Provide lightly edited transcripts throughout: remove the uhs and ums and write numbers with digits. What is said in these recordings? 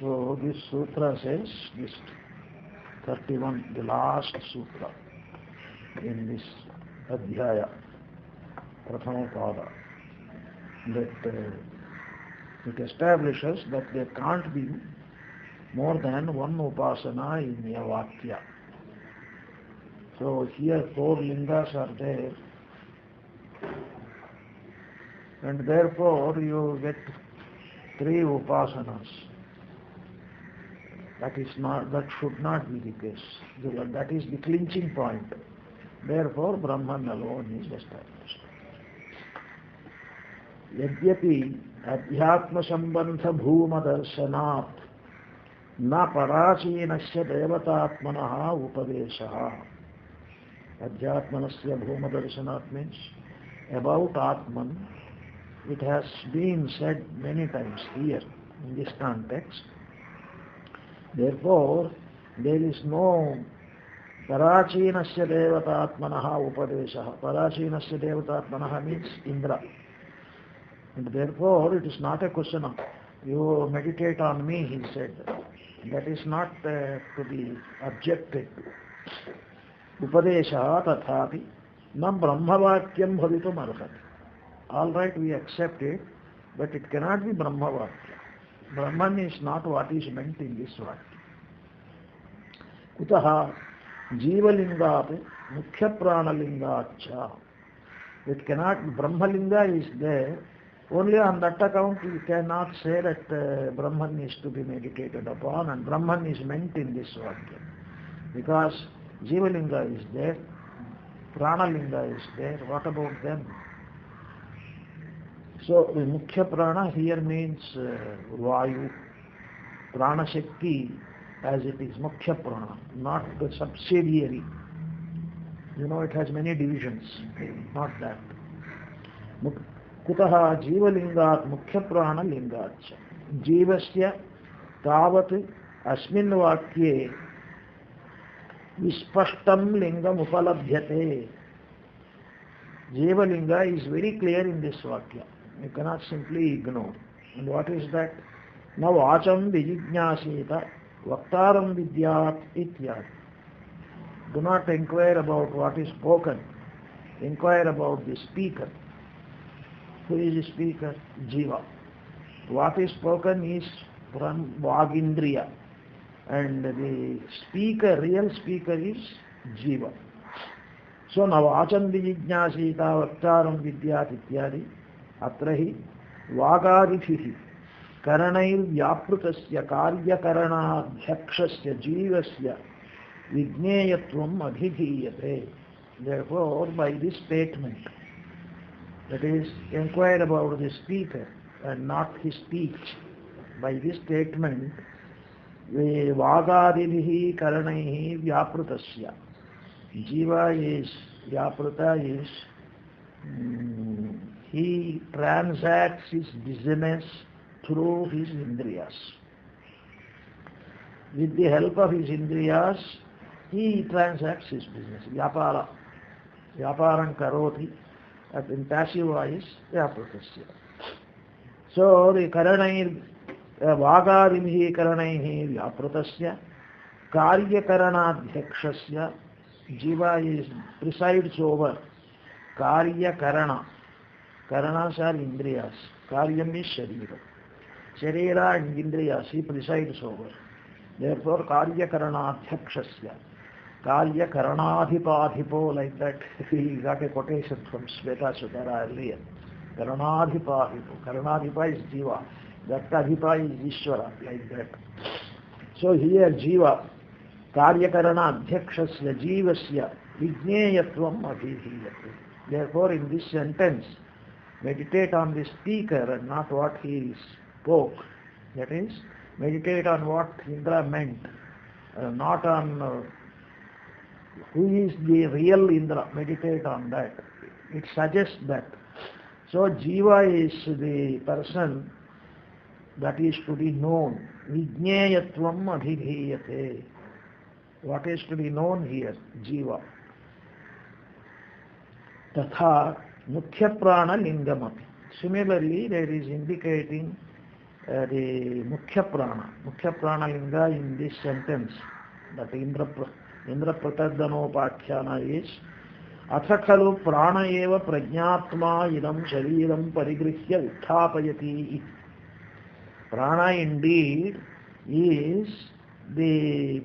So this sutra says, this 31, the last sutra in this Adhyaya, Prathama Pada, that it establishes that there can't be more than one upasana in a Vakya. So here 4 lingas are there, and therefore you get 3 upasanas. That should not be the case. That is the clinching point. Therefore Brahman alone is established. Yadyapi adhyatma sambandha bhuma darshanat na parachinasya devatatmanaha upadeshaha. Adhyatmanasya bhuma darshanat means about Atman. It has been said many times here in this context. Therefore, there is no Parachinasya Devatatmanaha Upadeshaha. Parachinasya Devatatmanaha means Indra. And therefore, it is not a question of, you meditate on me, he said. That is not to be objected to. Upadeshaha tathapi na brahmavakyam bhavitum arhati. All right, we accept it, but it cannot be brahmavakya. Brahman is not what is meant in this vakya. Kutaha jivalingapi mukhya pranalingacha. It cannot, Brahmalinga is there. Only on that account you cannot say that Brahman is to be meditated upon and Brahman is meant in this vakya. Because jivalinga is there, pranalinga is there. What about them? So the mukhya prana here means vayu, prana shakti as it is, mukhya prana, not the subsidiary. You know, it has many divisions, not that. Kutaha jivalingat mukhya prana lingacha. Jivasya tavat asmin vakye vispashtam lingam upalabhyate. Jivalinga is very clear in this vakya. You cannot simply ignore. And what is that? Now vacham vijijñāsīta vaktāram vidyāt ityādi. Do not inquire about what is spoken. Inquire about the speaker. Who is the speaker? Jiva. What is spoken is from Vagindriya. And the speaker, real speaker is Jiva. So now vacham vijijñāsīta vaktāram vidyāt ityādi. Atrahi vāgādibhihi karanair vyāprutasya karyakaranaadhyakshasya jīvasya vijñeyatvam abhidhīyate. Therefore, by this statement, that is, inquire about the speaker and not his speech. By this statement, vāgādibhihi karanaihi vyāprutasya. Jiva is, vyāpruta is, he transacts his business through his indriyas. With the help of his indriyas, he transacts his business. Vyapara. Vyaparam karoti. In passive voice, vyapratasya. So the karanair, vāgādibhihi karanaihi vyapratasya, karyakaranaadhyakshasya. Jiva is presides over karyakarana. Karanas are indriyas. Karyam is sharira. Sharira and indriyas he presides over. Therefore, karyakaranaadhyakshasya. Karyakaranaadhipadhipo, like that. We got a quotation from Shveta Sutara earlier. Karanadhipadhipo. Karanadhipa is Jiva. That Adhipa is Ishvara, like that. So here Jiva, Karyakaranaadhyakshasya Jivasya Vijñeyatvam abhidhīyate. Therefore, in this sentence, meditate on the speaker and not what he spoke. That is, meditate on what Indra meant, not on who is the real Indra. Meditate on that. It suggests that. So, Jiva is the person that is to be known. Vijñeyatvam abhidhīyate. What is to be known here? Jiva. Tatha mukhya prana lingamapi. Similarly, there is indicating the Mukhya Prana Linga in this sentence, that Indra Pratardhanopakhyana is Atha khalu prana eva prajnatma idam shariram parigrihya utthapayati. Prana indeed is the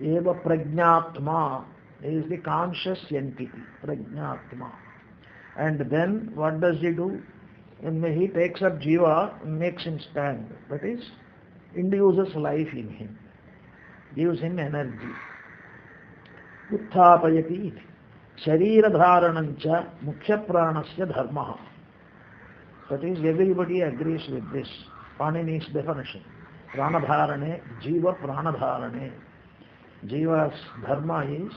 eva prajnatma, is the conscious entity, prajnatma. And then what does he do? When he takes up jiva, makes him stand, that is, induces life in him, gives him energy. Utthapayati iti. Sharira dharanancha mukhya pranasya dharma. That is, everybody agrees with this. Panini's definition. Pranadharane, jiva pranadharane. Jiva's dharma is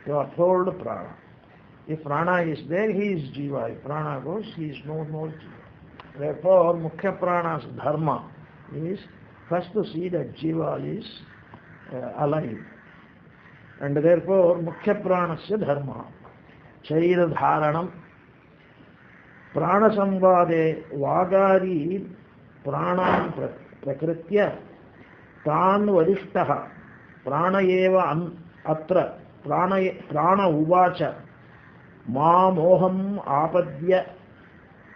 to uphold prana. If prana is there, he is jiva. If prana goes, he is no more jiva. Therefore, mukhya prana's dharma is first to see that jiva is alive. And therefore, mukhya pranasya dharma. Sharira dharanam. Prana samvade vagari pranam prakritya tan varishtaha prana eva atra prana uvacha ma moham apadyatha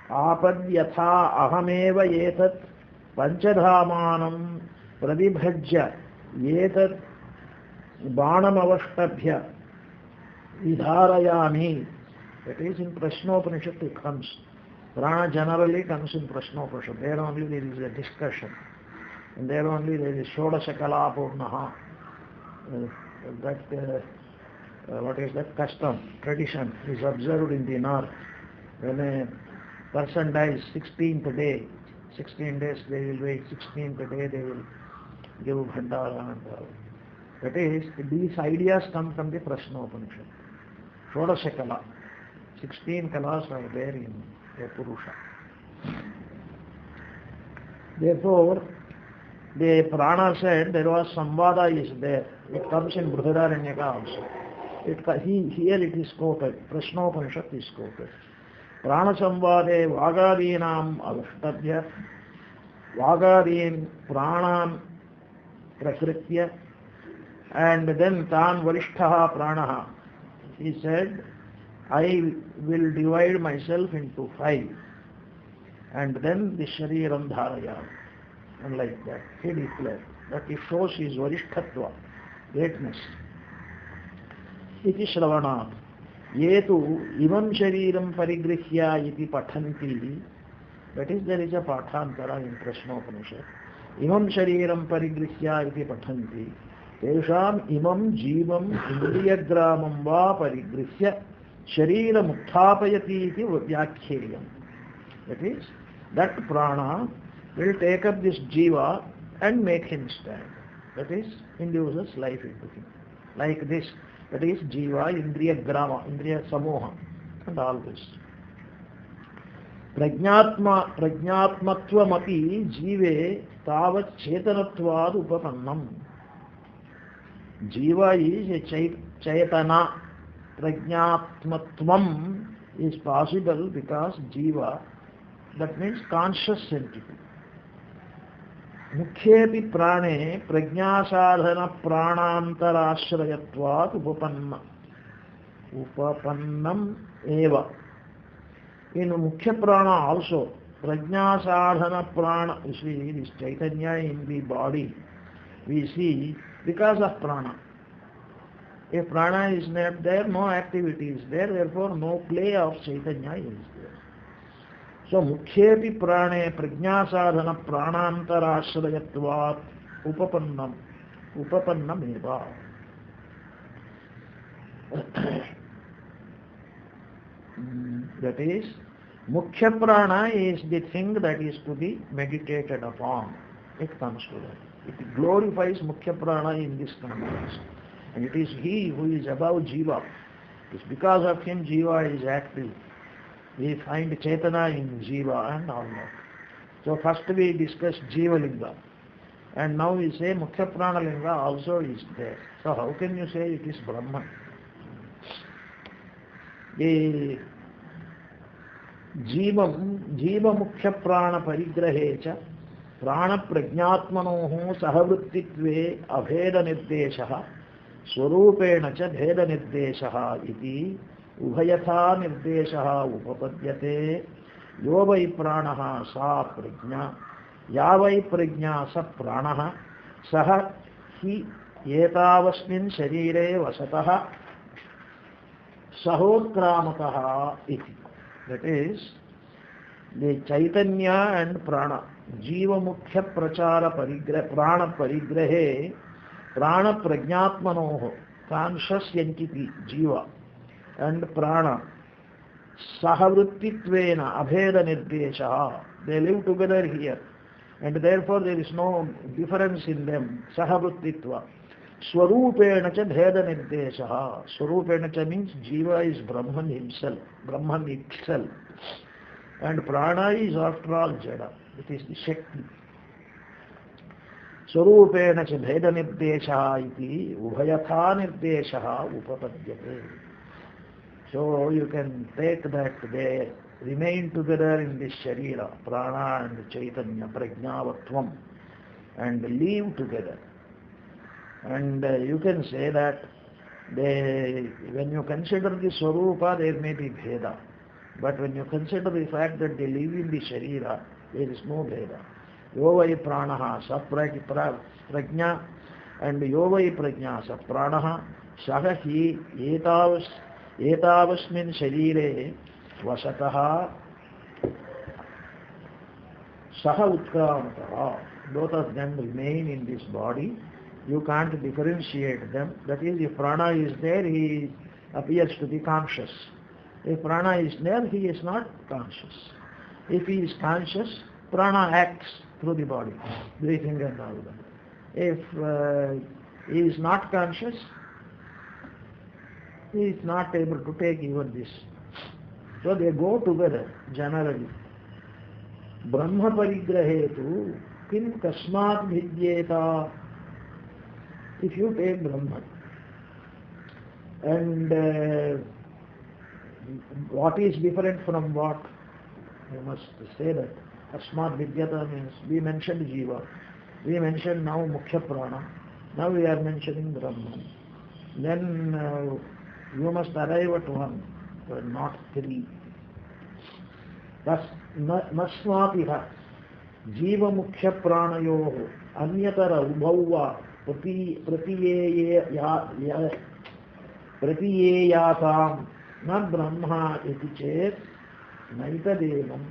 ahameva etat panchadhamanam pradibhajya etat banamavashtabhya vidharayami. That is, in Prashnopanishad it comes. Prana generally comes in Prashnopanishad. There only there is a discussion. And there only there is Shodasha Kala Purnaha. What is that custom, tradition is observed in the north. When a person dies 16th day, 16 days they will wait, 16th day they will give Bhandara and all. That is, these ideas come from the Prashnopanishad. Shodasha Kala. 16 kalas are there in a Purusha. Therefore, the Prana said there was Samvada is there. It comes in Brihadaranyaka also. Here it is quoted. Prashnopanishad is quoted. Prana Samvade Vagadinam Avashtabhya. Vagadin Pranam Prakritya. And then Tan Varishtaha Pranaha. He said, I will divide myself into 5 and then the Shariram Dharayam. And like that, he declared that it shows his Varishtatva, greatness. Iti Shravanat. Yetu imam Shariram Parigrihya iti pathanti. That is, there is a Pathantara in Prashnopanishad. Imam Shariram Parigrihya iti pathanti. Tesham imam jivam indriyagramam va parigrihya Sharira Mukthapayati iti Vyakheyam. That is, that prana will take up this jiva and make him stand. That is, induces life into him. Like this, that is jiva, indriya grama, indriya samoha, and all this. Prajnatmatvamapi jive tavat chetanatvad upapannam. Jiva is a chaitana. Prajnatmatvam is possible because jiva, that means conscious entity. Mukhyepi prane prajnasadhana pranantarashrayatvat upapannam eva. In Mukhya prana also, prajnasadhana prana, you see this chaitanya in the body, we see because of prana. If prana is not there, no activity is there, therefore no play of chaitanya is there. So, mukhyepi prane prajnasadhana pranantarashrayatvat upapannam eva. That is, mukhya prana is the thing that is to be meditated upon. It comes to that. It glorifies mukhya prana in this context. And it is he who is above jiva. It is because of him jiva is active. We find Chaitana in jiva and all that. So first we discussed jiva linga. And now we say mukhya prana linga also is there. So how can you say it is Brahman? The jiva mukhya prana parigrahecha प्राणप्रज्ञात्मनोः सहवृत्तित्वे अभेदनिर्देशः स्वरूपेण च भेदनिर्देशः इति उभयथा निर्देशः उपपद्यते। यो वै प्राणः सा प्रज्ञा या वै प्रज्ञा स प्राणः सः हि एतावस्मिन् शरीरे वसतः सहोत्क्रामकः इति। That is, the Chaitanya and Prana, Jiva Mukhya Prachara Prana Parigrahe, Prana Prajnatmanoho, conscious entity, Jiva, and Prana, Sahavrittitvena, Abheda Nirdesha, they live together here, and therefore there is no difference in them, Sahavrittitva. Swarupena cha bheda nirdesha. Swarupena cha means Jiva is Brahman himself, Brahman itself. And Prana is after all Jada. It is the Shakti. Swarupena cha bheda nirdesha iti ubhayatha nirdesha upapadyate. So you can take that they remain together in this Sharira, Prana and Chaitanya, Prajnavatvam, and live together. And you can say that when you consider the Swarupa, there may be Bheda. But when you consider the fact that they live in the Sharira, there is no Bheda. Yovai Pranaha sa Prajna and Yovai Prajna sa Pranaha saha hi etavasmin Sharire vasataha saha utkramaha. Both of them remain in this body. You can't differentiate them. That is, if Prana is there, he appears to be conscious. If Prana is there, he is not conscious. If he is conscious, Prana acts through the body, breathing and all that. If he is not conscious, he is not able to take even this. So they go together generally. Brahma parigrahetu kim kasmat vidyeta. If you take Brahman, and what is different from what? You must say that. Asmat Vidyata means, we mentioned Jiva, we mentioned now Mukhya Prana, now we are mentioning Brahman. Then you must arrive at one, not three. Thus, Nasmatiha, Jiva Mukhya Pranayoho, Anyatara Ubhava, Pratiyeyatam na Brahma iti chet naitadevam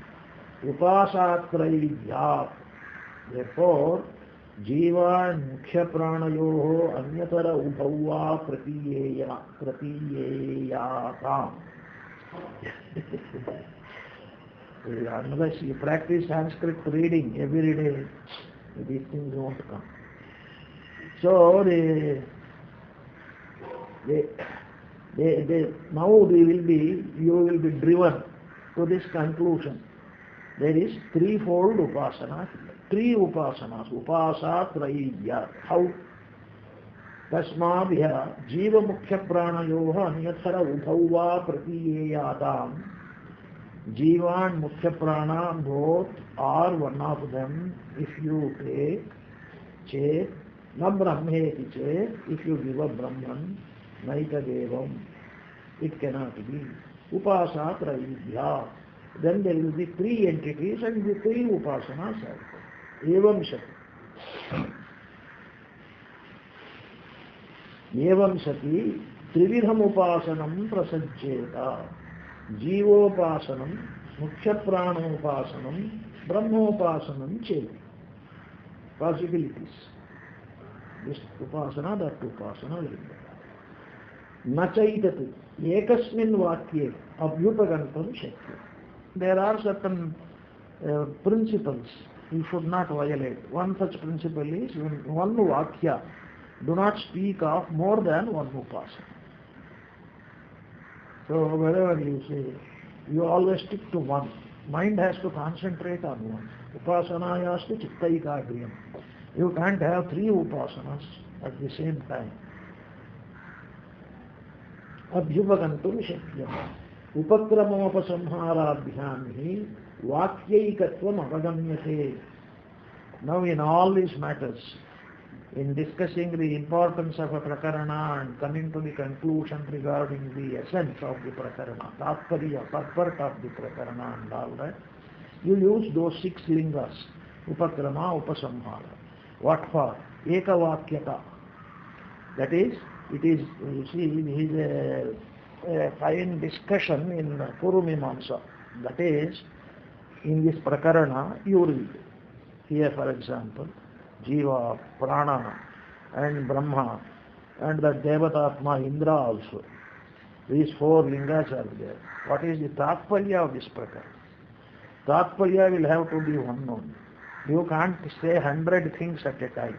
upasatrayidyat. Therefore, Jiva and Mukhya Pranayoho Anyatara Ubhava Pratiyeyatam. Unless you practice Sanskrit reading every day, these things won't come. So now you will be driven to this conclusion. There is threefold upasana, three upasanas, upasatrayya. How? Tasmabhya jiva mukhya pranayoha anyathara ubhava pratiyeyatam. Jiva and mukhya prana both are one of them. If you take chet na brahmeti chet, if you give up Brahman, naita devam, it cannot be. Upasatrayibhya. Then there will be three entities and the three upasanas also. Evam sati. Evam sati trividham upasanam prasajjeta. Jivopasanam, mukhya pranopasanam, brahmopasanam chet. Possibilities. This upasana, that upasana will be there. Nachaitatu ekasmin vakye abhyupagantam shakya. There are certain principles you should not violate. One such principle is, in one vakya, do not speak of more than one upasana. So wherever you say, you always stick to one. Mind has to concentrate on one. Upasanayasti chittaikagryam. You can't have three upasanas at the same time. Abhyupagantum shakyam. Upakramopasambharabhyam hi vakyaikatvam avagamyate. Now in all these matters, in discussing the importance of a prakarana and coming to the conclusion regarding the essence of the prakarana, tatparya, purport of the prakarana and all that, you use those 6 lingas, upakrama, upasamhara. What for? Ekavakyata. That is, it is, you see, it is a fine discussion in Purumimamsa. That is, in this prakarana, you read. Here, for example, Jiva, Prana, and Brahma, and the Devatatma, Indra also. These 4 lingas are there. What is the tatparya of this prakarana? Tatparya will have to be one only. You can't say 100 things at a time.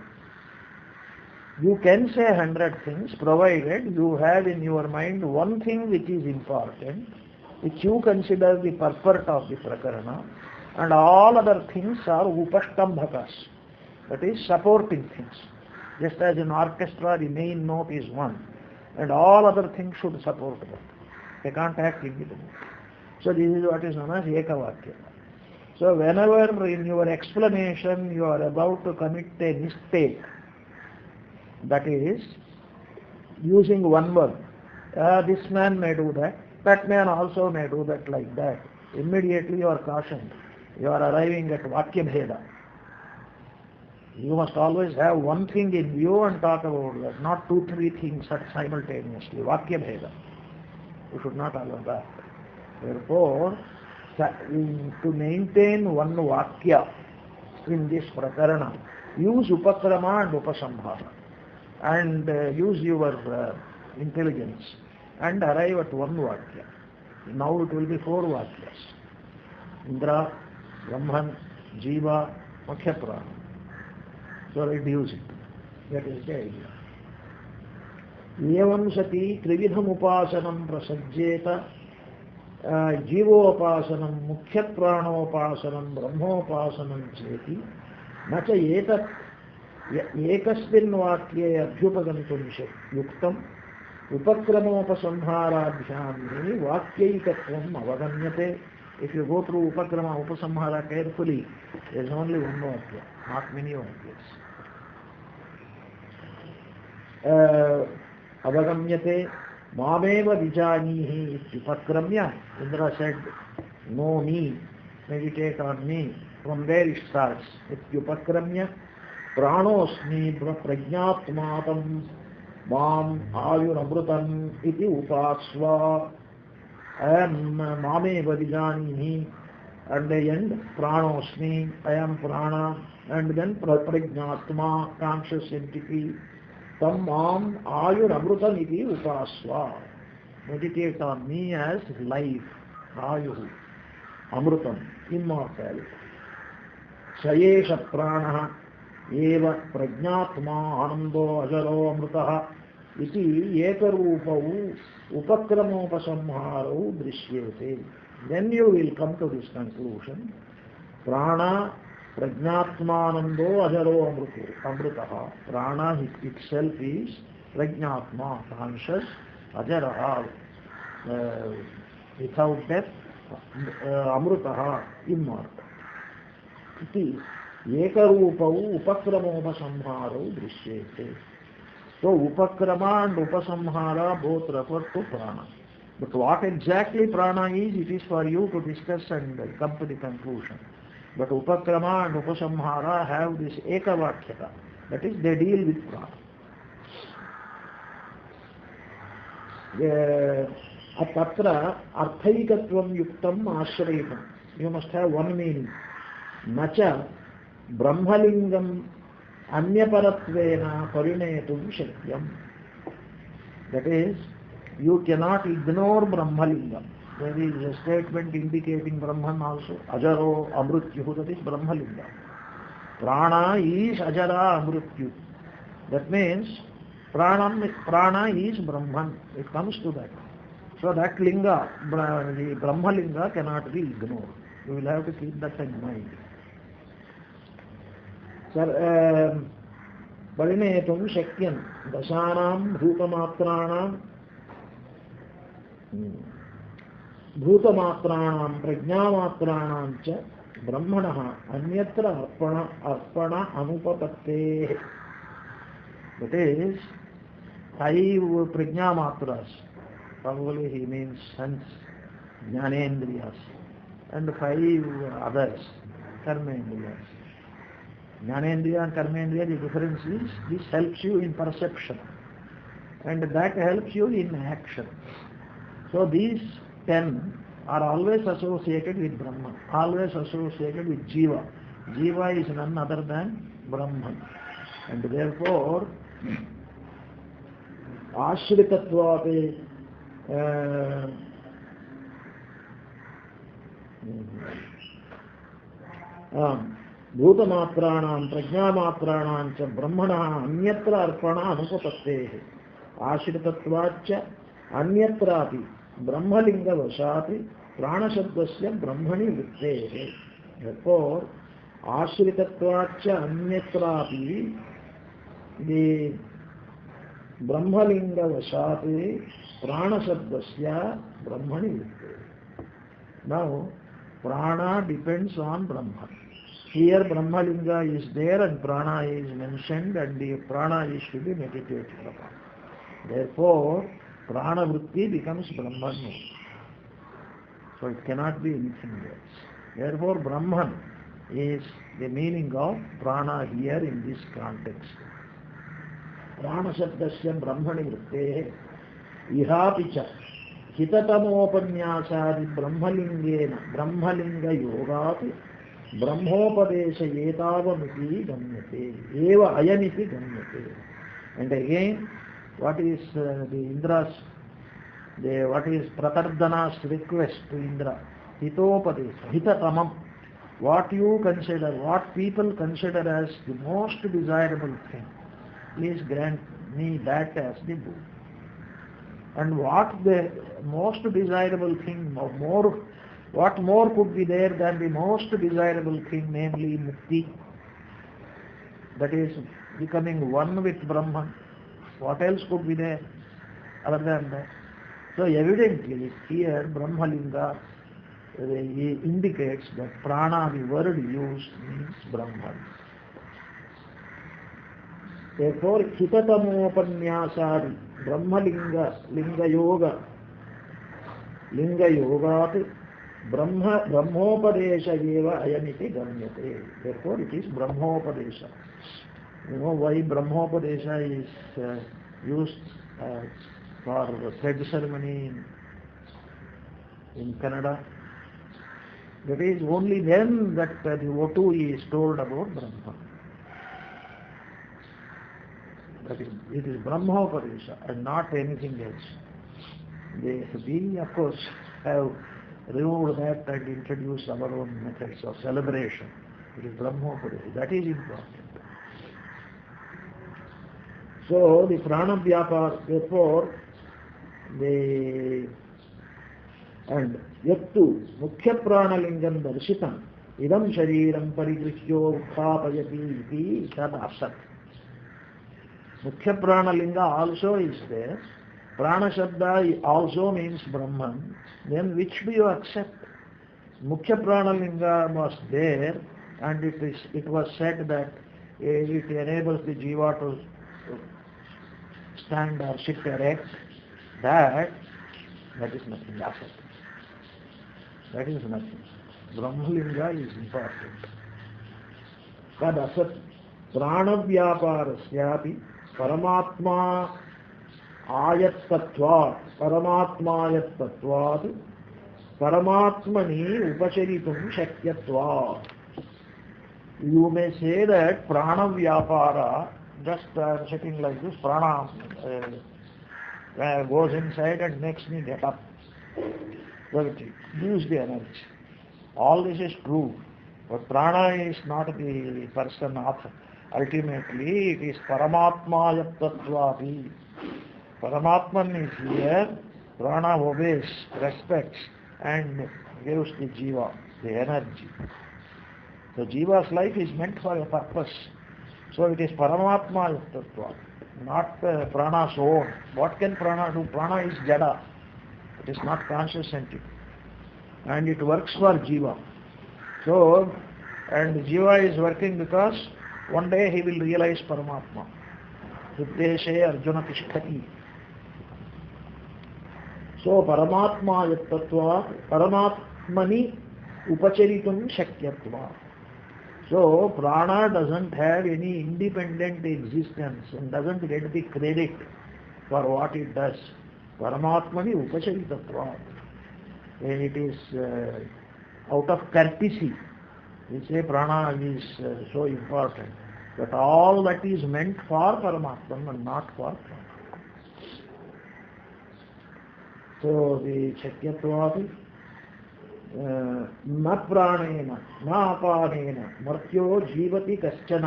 You can say 100 things provided you have in your mind one thing which is important, which you consider the purport of the prakarana, and all other things are upastambhakas, that is supporting things. Just as in orchestra the main note is one, and all other things should support that. They can't act independently. So this is what is known as ekavakya. So whenever in your explanation you are about to commit a mistake, that is, using one word, this man may do that man also may do that, like that. Immediately you are cautioned. You are arriving at Vakya Bheda. You must always have one thing in view and talk about that, not 2, 3 things simultaneously. Vakya Bheda. You should not allow that. Therefore, to maintain one Vakya in this prakarana, use Upakrama and Upasamhara, and use your intelligence and arrive at one Vakya. Now it will be 4 Vakyas. Indra, Brahman, Jiva, Mukhya Prana. So reduce it. That is the idea. Evam sati trividham upasanam prasajjeta jivopasanam mukhya pranopasanam brahmopasanam cheti nacha etat ekasmin vakye abhyupagantum yuktam upakramopasamharadhyami vakyaikatvam avaganyate. If you go through upakrama, upasamhara carefully, there is only one vakya, not many vakyas. Avagamyate mameva vijanihi upakramya. Indra said, know me, meditate on me. From there it starts. Upakramya pranosmi prajnatmatam mam ayuramrutam iti upasva. I am mameva vijanihi. At the end, pranosmi, I am prana. And then prajnatma, conscious entity. Tam mam ayuramrutam iti upasva. Meditate on me as life, ayuhu, amrutam, immortality. Sayesha prana eva prajnatma anando ajaro amrutaha iti ekarupau upakramopasamharau drishyate. Then you will come to this conclusion. Prana prajnatmanando ajaro amrutaha. Prana itself is prajnatma, conscious, ajaraha, without death, amrutaha, immortal. Iti ekarupau upakramopasamharau drishyate. So upakrama and upasamhara both refer to prana. But what exactly prana is, it is for you to discuss and come to the conclusion. But upakrama and upasamhara have this ekavakyata. That is, they deal with prana. Tatra arthaikatvam yuktam ashrayitam. You must have one meaning. Nacha brahmalingam anyaparattvena parinetum shakyam. That is, you cannot ignore brahmalingam. There is a statement indicating Brahman also. Ajaro amrutyuhu, that is brahmalingam. Prana is ajara amrutyu. That means prana is Brahman. It comes to that. So that linga, the brahmalinga, cannot be ignored. You will have to keep that in mind. Sir, parinetum shakyam dasanam bhutamatrānam prajñāmatrānam cha Brahmana Anyatra Arpana Anupapatte. That is, 5 Prajna Matras. Probably he means sense, Jnanendriyas. And 5 others, Karmendriyas. Jnanendriya and Karmendriya, the difference is, this helps you in perception. And that helps you in action. So these 10 are always associated with Brahman, always associated with Jiva. Jiva is none other than Brahman. And therefore, Ashritatvape Bhutamatraणां Prajnamatraणां च Brahmana Anyatra Arpana Anupapatte Ashritatvacha Anyatrapi Brahmalinga Vasati Pranashabdasya Brahmani Vitte. Therefore, Ashritatvacha Anyatrapi, the Brahmalinga Vasati Pranashabdasya Brahmani Vitte. Now, Prana depends on Brahman. Here Brahmalinga is there and Prana is mentioned, and the Prana is to be meditated upon. Therefore, Prana Vritti becomes Brahman. So it cannot be anything else. Therefore, Brahman is the meaning of Prana here in this context. Prana Shabdasya Brahmani Vritte Ihapicha Hitatamo Brahmalingena Brahmalinga Yogat Brahmopadesha Yetavamiti Gamyate Eva Ayaniti Gamyate. And again, what is the Indra's, what is Pratardhana's request to Indra? Hitopadesha, Hitatamam. What you consider, what people consider as the most desirable thing, please grant me that as the boon. And what the most desirable thing, what more could be there than the most desirable thing, namely Mukti? That is becoming one with Brahman. What else could be there other than that? So evidently here Brahmalinga indicates that Prana, the word used, means Brahman. Therefore, Hitatamo Brahmalinga, Linga Yogat, Brahmopadesha Eva Ayaniti Gamyate. Therefore, it is Brahmopadesha. You know why Brahmopadesha is used for thread ceremony in Canada? That is only then that the votu is told about Brahma. That is, it is Brahmopadesha and not anything else. We, of course, have removed that and introduced our own methods of celebration. It is Brahmopadesha. That is important. So the Prana Vyapar, therefore, and Yattu Mukhya Prana Lingam Darshitam Idam Shariram Parigrihyo Uthapayati iti tad asat. Mukhya Prana Linga also is there. Prana Shabda also means Brahman. Then which do you accept? Mukhya Prana Linga was there, and it was said that it enables the Jiva to stand or sit erect. That is nothing. Asat. That is nothing. Brahmalinga is important. Tad asat prana vyaparasyapi paramatma ayattatvat paramatmayattatvat paramatmani upacharitum shakyatvat. You may say that prana vyapara, just sitting like this, prana goes inside and makes me get up. It gives the energy. All this is true. But prana is not the person of, ultimately it is Paramatma Yattatvati. Paramatman is here, prana obeys, respects and gives the jiva, the energy. So jiva's life is meant for a purpose. So it is Paramatma Yattatvati, not prana's own. What can prana do? Prana is jada. It is not conscious entity. And it works for jiva. So, and Jiva is working because one day he will realize Paramatma. Hriddeshe Arjuna Tishtati. So, Paramatma Yattattva, Paramatmani Upacharitum Shakyatva. So, prana doesn't have any independent existence and doesn't get the credit for what it does. Paramatmani Upacharitatva. When it is out of courtesy, we say prana is so important. But all that is meant for Paramatman and not for prana. So the Shakyatva न प्राणेन न अपानेन मर्त्यो जीवति कश्चन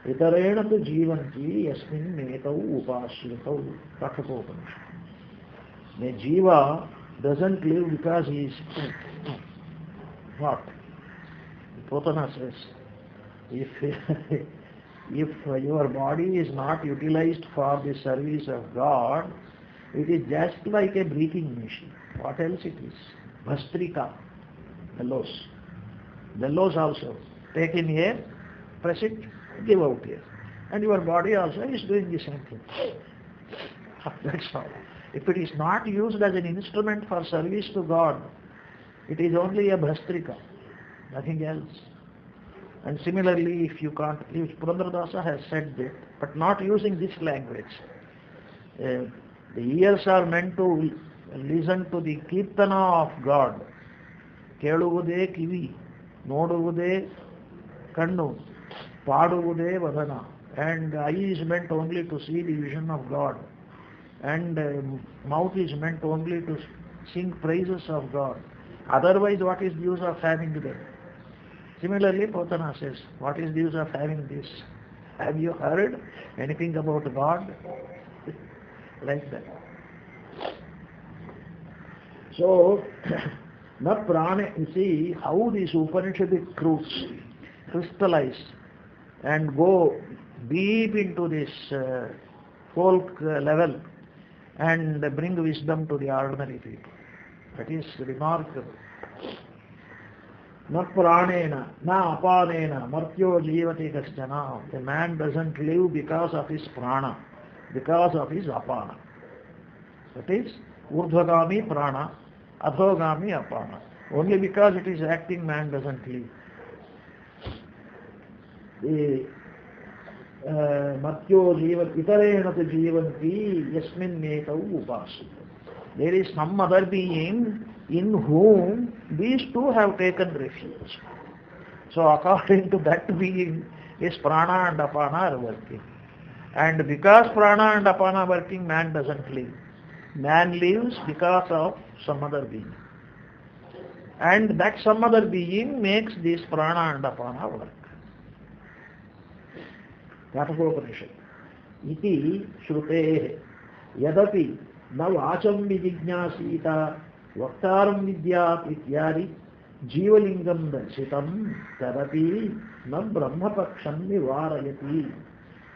इतरेण तु जीवन्ति यस्मिन् नेतौ उपाश्रितौ Kathoponishads. The Jiva doesn't live because he is what? Potana says, if your body is not utilized for the service of God, it is just like a breathing machine. What else it is? Bhastrika. Bellows also. Take in here, press it, give out here. And your body also is doing the same thing. That's all. If it is not used as an instrument for service to God, it is only a bhastrika, nothing else. And similarly, if Purandaradasa has said that, but not using this language. The ears are meant to listen to the Kirtana of God. ಕೇಳುವುದೇ ಕಿವಿ, ನೋಡುವುದೇ ಕಣ್ಣು, ಪಾಡುವುದೇ ವದನ. And eye is meant only to see the vision of God. And mouth is meant only to sing praises of God. Otherwise, what is the use of having them? Similarly, Potana says, what is the use of having this? Have you heard anything about God? Like that. So, not prana, you see how these Upanishadic truths crystallize and go deep into this folk level and bring wisdom to the ordinary people. That is remarkable. Not pranena, na apanena, martyo jivati kaschana. A man doesn't live because of his prana, because of his apana. That is urdhvagami prana, adhogami apana. Only because it is acting, man doesn't live. The matyo jivan itarena tu jivanti yasmin netau upasita. There is some other being in whom these two have taken refuge. So according to that being, his prana and apana are working. And because prana and apana are working, man doesn't live. Man lives because of some other being. And that some other being makes this prana and apana work. Kathoponishads. Iti shrutehe yadapi na vacham vijijñāsīta vaktāram vidyāt ityādi jivalingam darshitam tadapi na brahmapaksham nivarayati.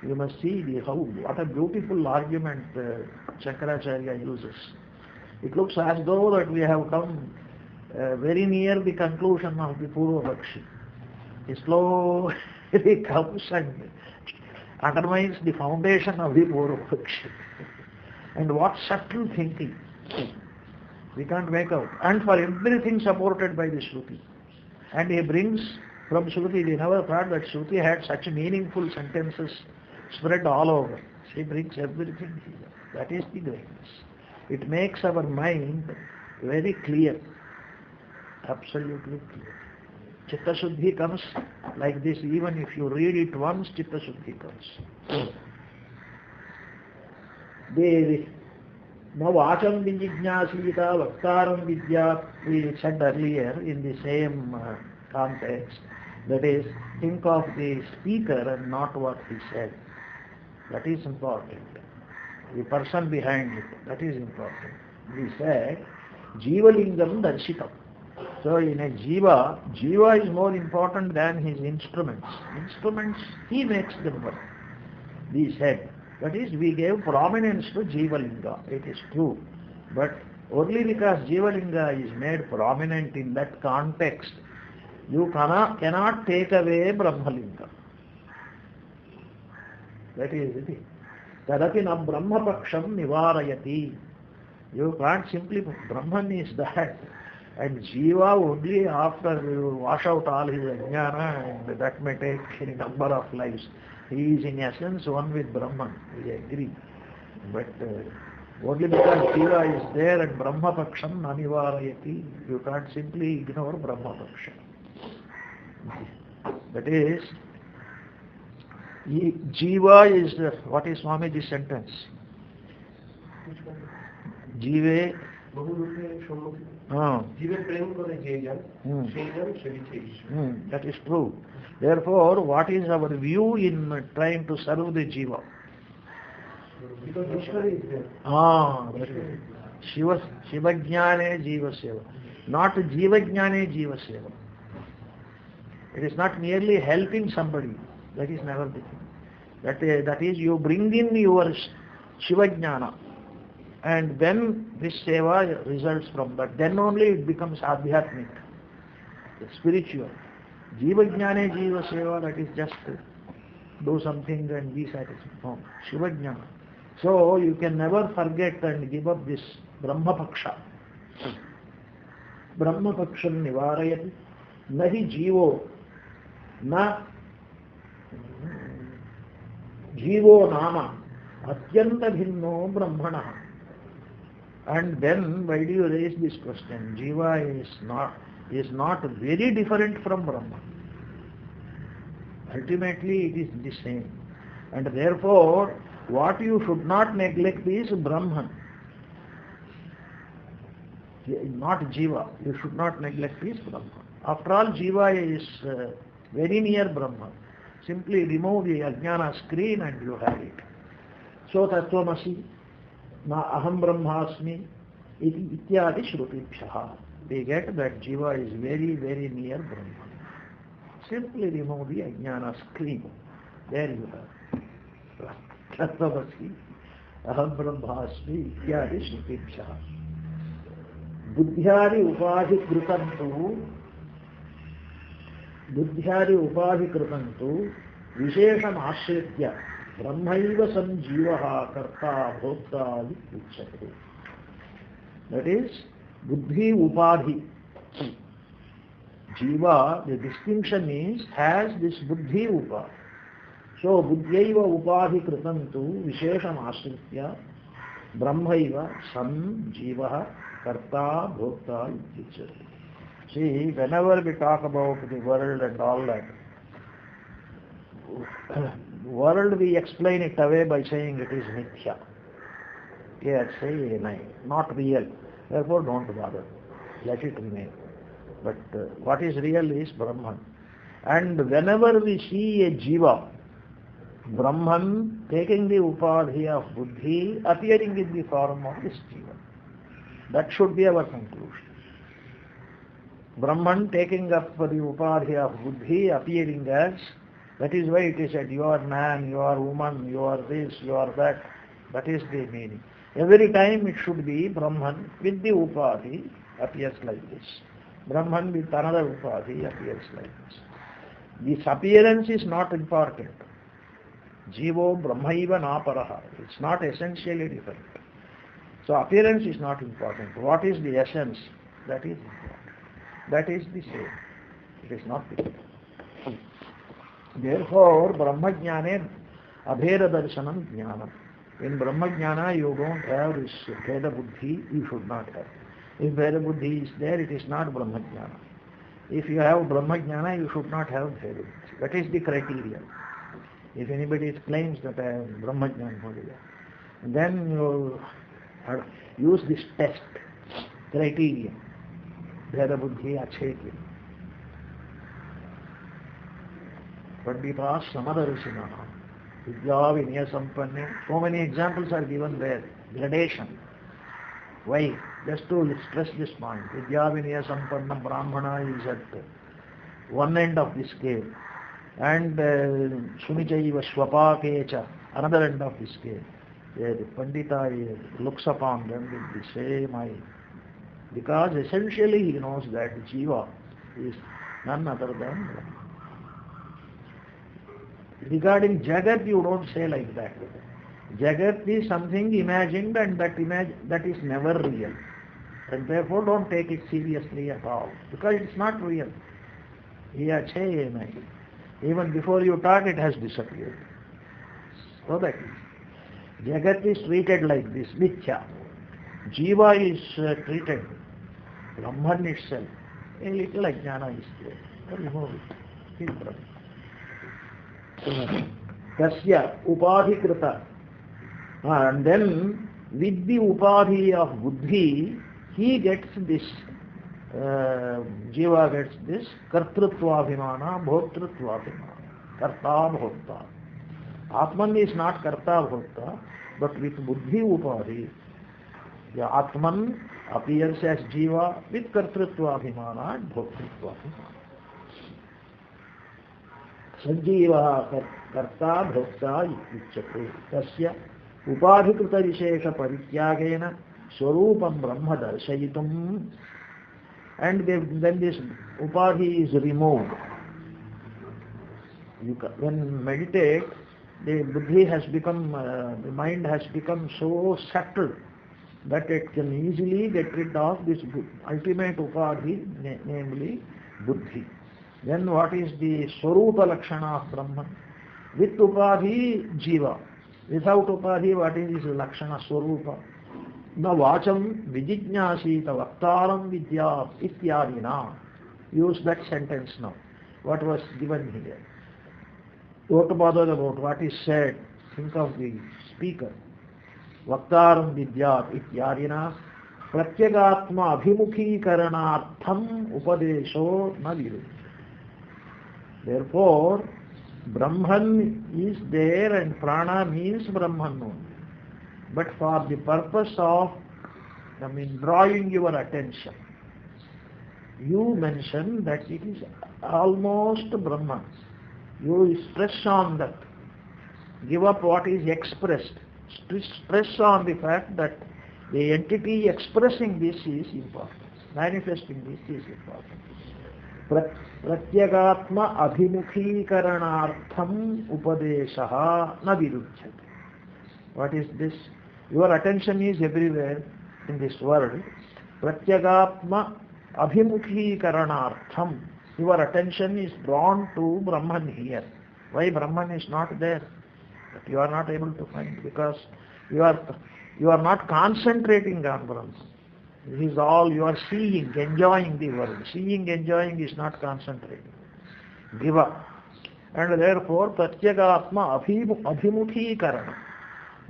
You must see what a beautiful argument Shankaracharya uses. It looks as though that we have come very near the conclusion of the Purvapakshi. He slowly comes and undermines the foundation of the Purvapakshi. And what subtle thinking. We can't make out. And for everything supported by the Shruti. And he brings from Shruti, we never thought that Shruti had such meaningful sentences spread all over. She brings everything here. That is the greatness. It makes our mind very clear. Absolutely clear. Chitta Shuddhi comes like this. Even if you read it once, Chitta Shuddhi comes. Devi. Now Vacham Vijijñāsīta Vaktāram Vidyāt, we said earlier in the same context. That is, think of the speaker and not what he said. That is important. The person behind it, that is important. We said, Jivalingam Darshitam. So in a Jiva is more important than his instruments. Instruments, he makes them work. We said, that is, we gave prominence to Jivalinga. It is true. But only because Jivalinga is made prominent in that context, You cannot take away Brahmalinga. That is it. Tadapi na Brahmapaksham nivarayati. You can't simply, Brahman is that. And Jiva only after you wash out all his ajnana, and that may take any number of lives. He is in essence one with Brahman, we agree. But only because Jiva is there and Brahmapaksham nanivarayati, you can't simply ignore Brahmapaksham. That is, Jiva is, what is Swamiji's sentence? Jive that is true. Therefore, what is our view in trying to serve the Jiva? Because Ishvara is there. Shiva Jnane Jiva Seva. Not Jiva Jnane Jiva Seva. It is not merely helping somebody. That is never the thing. That is, you bring in your Shiva Jnana. And then this seva results from that. Then only it becomes adhyatmic, spiritual. Jiva Jnane Jiva Seva, that is just do something and be satisfied. No, Shiva Jnana. So you can never forget and give up this Brahmapaksha. Brahmapaksham nivarayati. Nahi jivo. Na jivo nama. Atyanta bhinno brahmana. And then why do you raise this question? Jiva is not very different from Brahman. Ultimately it is the same. And therefore, what you should not neglect is Brahman. Not Jiva. You should not neglect is Brahman. After all, Jiva is very near Brahman. Simply remove the Ajnana screen and you have it. So Tattvamasi na aham brahmasmi ityadi shrutibhyaha. We get that Jiva is very, very near Brahman. Simply remove the Ajnana screen. There you have. Tattvamasi aham brahmasmi ityadi shrutibhyaha. Buddhyari upadhi kritantu vishesham ashritya brahmaiva sanjivaha karta bhokta vichyate. That is, buddhi upadhi. Jiva, the distinction is, has this buddhi upadhi. So, buddhyaiva upadhi kritantu vishesham ashritya brahmaiva sanjivaha karta bhokta vichyate. See, whenever we talk about the world and all that, world we explain it away by saying it is mithya. Yes, say not real. Therefore don't bother. Let it remain. But what is real is Brahman. And whenever we see a jiva, Brahman taking the upadhi of buddhi, appearing in the form of this jiva. That should be our conclusion. Brahman taking up the upadhi of buddhi, appearing as, that is why it is said, you are man, you are woman, you are this, you are that. That is the meaning. Every time it should be Brahman with the upadhi appears like this. Brahman with another upadhi appears like this. This appearance is not important. Jivo brahmaiva naparaha. It's not essentially different. So appearance is not important. What is the essence? That is important. That is the same. It is not different. Therefore, Brahmajnane abheda darshanam jnanam. In Brahmajnana you don't have this Veda Buddhi, you should not have. If Veda Buddhi is there, it is not Brahmajnana. If you have Brahmajnana, you should not have Veda Buddhi. That is the criteria. If anybody claims that I am Brahmajnana, then you use this test, criteria. Veda Buddhi acheti. Pandita Samadharishina. Vidya Vinaya Sampanne. So many examples are given there. Gradation. Why? Just to stress this point. Vidya Vinaya Sampanna Brahmana is at one end of the scale. And Sunichaiva Swapakecha, another end of the scale. The Pandita looks upon them with the same eye. Because essentially he knows that Jiva is none other than Brahma. Regarding Jagat, you don't say like that. Jagat is something imagined, and that is never real. And therefore don't take it seriously at all, because it's not real. Even before you talk, it has disappeared. So that is. Jagat is treated like this, Mithya. Jiva is treated, Brahman itself. A little ajnana is there. Remove it. Tasya upadhikrita. And then with the upadhi of buddhi, he gets this, jiva gets this kartrutva-abhimana, bhoktritva-abhimana, karta bhokta. Atman is not karta bhokta, but with buddhi upadhi, the Atman appears as jiva with kartrutva-abhimana and bhoktritva-abhimana. Sanjiva karta bhokta ityate tasya upadhikrita vishesha parityagena swarupam brahma darshayitum. And then this upadhi is removed. When meditate, the buddhi has become, the mind has become so subtle that it can easily get rid of this ultimate upadhi, namely buddhi. Then what is the swarupa lakshana of Brahman? With upadhi, jiva. Without upadhi, what is his lakshana, swarupa? Na vacham vijijñāsīta vaktāram vidyā ityādina. Use that sentence now. What was given here? What about what is said? Think of the speaker. Vaktāram vidyā ityādina pratyagatma abhimukhi-karanārtham upadesho na viruddha. Therefore, Brahman is there and prana means Brahman only. But for the purpose of, drawing your attention, you mention that it is almost Brahman. You stress on that. Give up what is expressed. Stress on the fact that the entity expressing this is important. Manifesting this is important. Pratyagatma abhimukhi-karanārtham upadeshaha na viruddhyate. What is this? Your attention is everywhere in this world. Pratyagatma abhimukhi-karanārtham. Your attention is drawn to Brahman here. Why Brahman is not there? But you are not able to find, because you are not concentrating on Brahman. This is all you are seeing, enjoying the world. Seeing, enjoying is not concentrating. Give up. And therefore, pratyagatma abhimukhi-karana.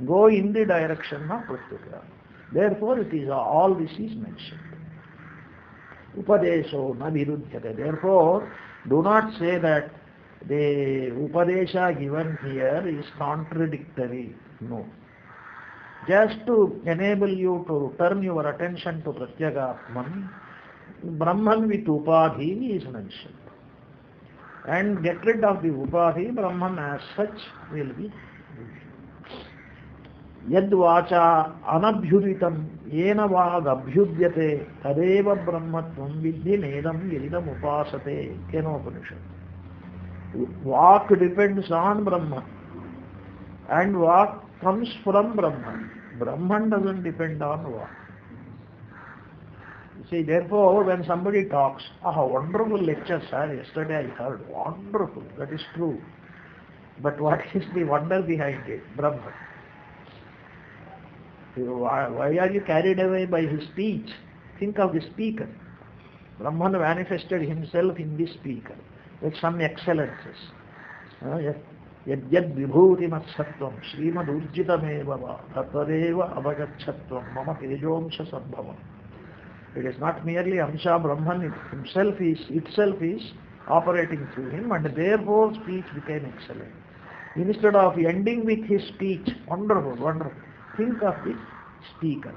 Go in the direction of pratyagata. Therefore, it is all this is mentioned. Upadesho na viruddhyate. Therefore, do not say that the upadesha given here is contradictory. No. Just to enable you to turn your attention to pratyagatman, Brahman with upadhi is mentioned. And get rid of the upadhi, Brahman as such will be. Yad vacha anabhyuditam yena vāg abhyudyate tadeva brahmatvam vidhi nedam yidam upasate. Kenopanishad. Vak depends on Brahman, and vak comes from Brahman. Brahman doesn't depend on vak. See, therefore, when somebody talks, wonderful lecture, sir, yesterday I heard, wonderful, that is true. But what is the wonder behind it? Brahman. Why are you carried away by his speech? Think of the speaker. Brahman manifested himself in the speaker with some excellences. Yadyad vibhuti matsatvam srimad urjitameva tatvareva avagachatvam mama tejomsha sambhavam. It is not merely Amsha, Brahman himself is operating through him, and therefore speech became excellent. Instead of ending with his speech, wonderful, wonderful, think of the speaker.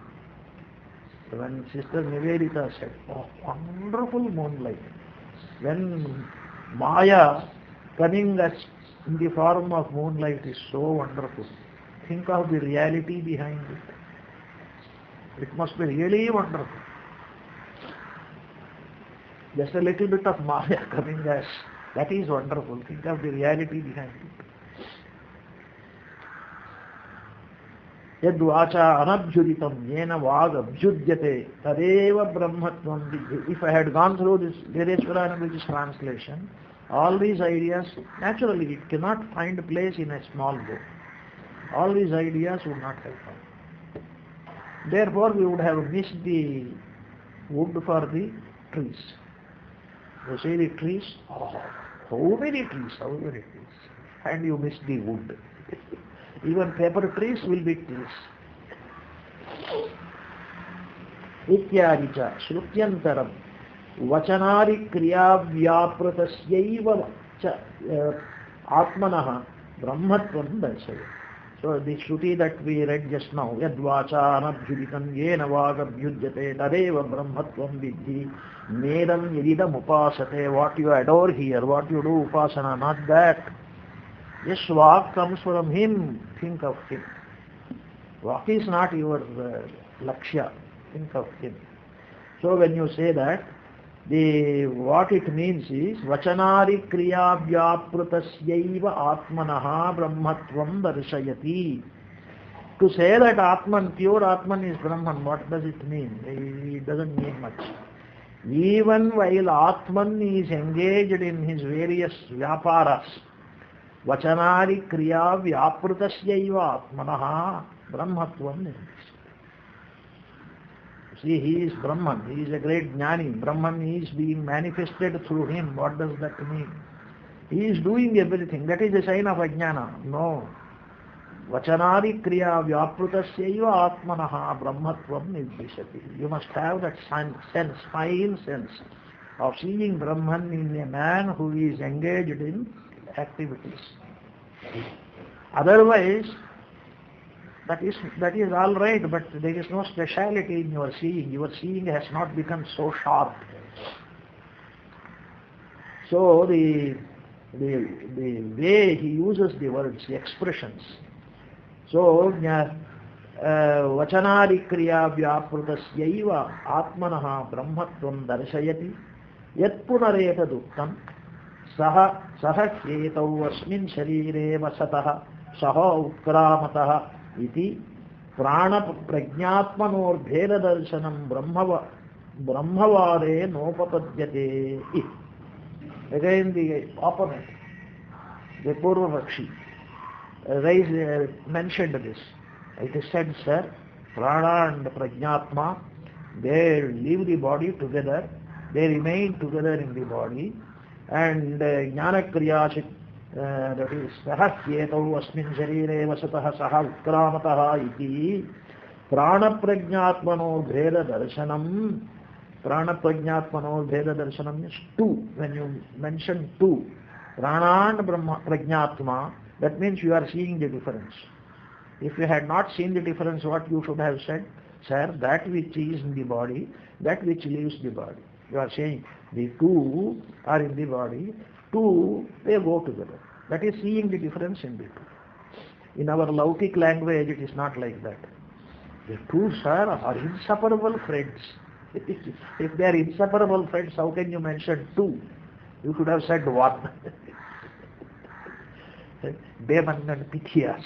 When Sister Nivedita said, wonderful moonlight. When Maya coming as in the form of moonlight is so wonderful. Think of the reality behind it. It must be really wonderful. Just a little bit of Maya coming as, that is wonderful. Think of the reality behind it. Yadvacha anabhyuditam yena vaga abhyudyate tadeva brahmatvam vidhi. If I had gone through this Dhereswara and Buddhist translation, all these ideas, naturally it cannot find a place in a small book. All these ideas would not have come. Therefore we would have missed the wood for the trees. You see the trees? Oh, how many trees, how many trees. And you miss the wood. Even paper trees will be trees. Ityadi cha shrutyantaram vachanari kriya vyapratasya cha atmanaha brahmatvam darshaya. So the Shruti that we read just now, Yadvacha anabhyuditam yena vagabhyudyate tadeva brahmatvam vidhi nedam yididam upasate. What you adore here, what you do upasana, not that. Yes, Vak comes from him, think of him. Vak is not your lakshya, think of him. So when you say that, what it means is Vachanari kriya vyaprutasya atmanaha brahmatvam darshayati. To say that Atman, pure Atman is Brahman, what does it mean? It doesn't mean much. Even while Atman is engaged in his various vyaparas, Vachanari kriya vyaprutasya atmanaha brahmatvam. See, he is Brahman, he is a great jnani. Brahman is being manifested through him. What does that mean? He is doing everything. That is a sign of ajnana. No. Vachanari kriya vyaprutasya atmanaha brahmatvam nidvishati. You must have that sense, fine sense of seeing Brahman in a man who is engaged in activities. Otherwise, that is all right, but there is no speciality in your seeing. Your seeing has not become so sharp. So the way he uses the words, the expressions. So vachanari kriya vyaprutasya atmanaha brahmatvam darshayati yat punareta duktam saha hetau asmin sharire vasatah saha utkramatah iti prana prajnatmanor bheda darshanam brahmavare nopapadyate. Again the opponent, the Purvapakshi, mentioned this. It is said, sir, prana and prajnatma, they leave the body together, they remain together in the body, and jnana kriya that is sahasyetau asmin sharire vasatah saha utkramatah iti prana prajnatmano bheda darshanam. Prana prajnatmano bheda darshanam means two. When you mention two, prana and prajnatma, that means you are seeing the difference. If you had not seen the difference, what you should have said? Sir, that which is in the body, that which leaves the body. You are saying the two are in the body, two, they go together. That is seeing the difference in the two. In our Laukik language, it is not like that. The two, sir, are inseparable friends. If they are inseparable friends, how can you mention two? You could have said one. Devan and Pithias.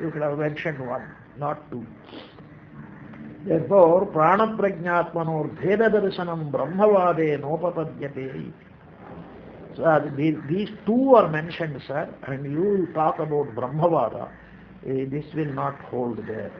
You could have mentioned one, not two. Therefore, prana prajnatmanor bheda darshanam brahmavade nopapadyate. So these two are mentioned, sir, and you talk about brahmavada. This will not hold there.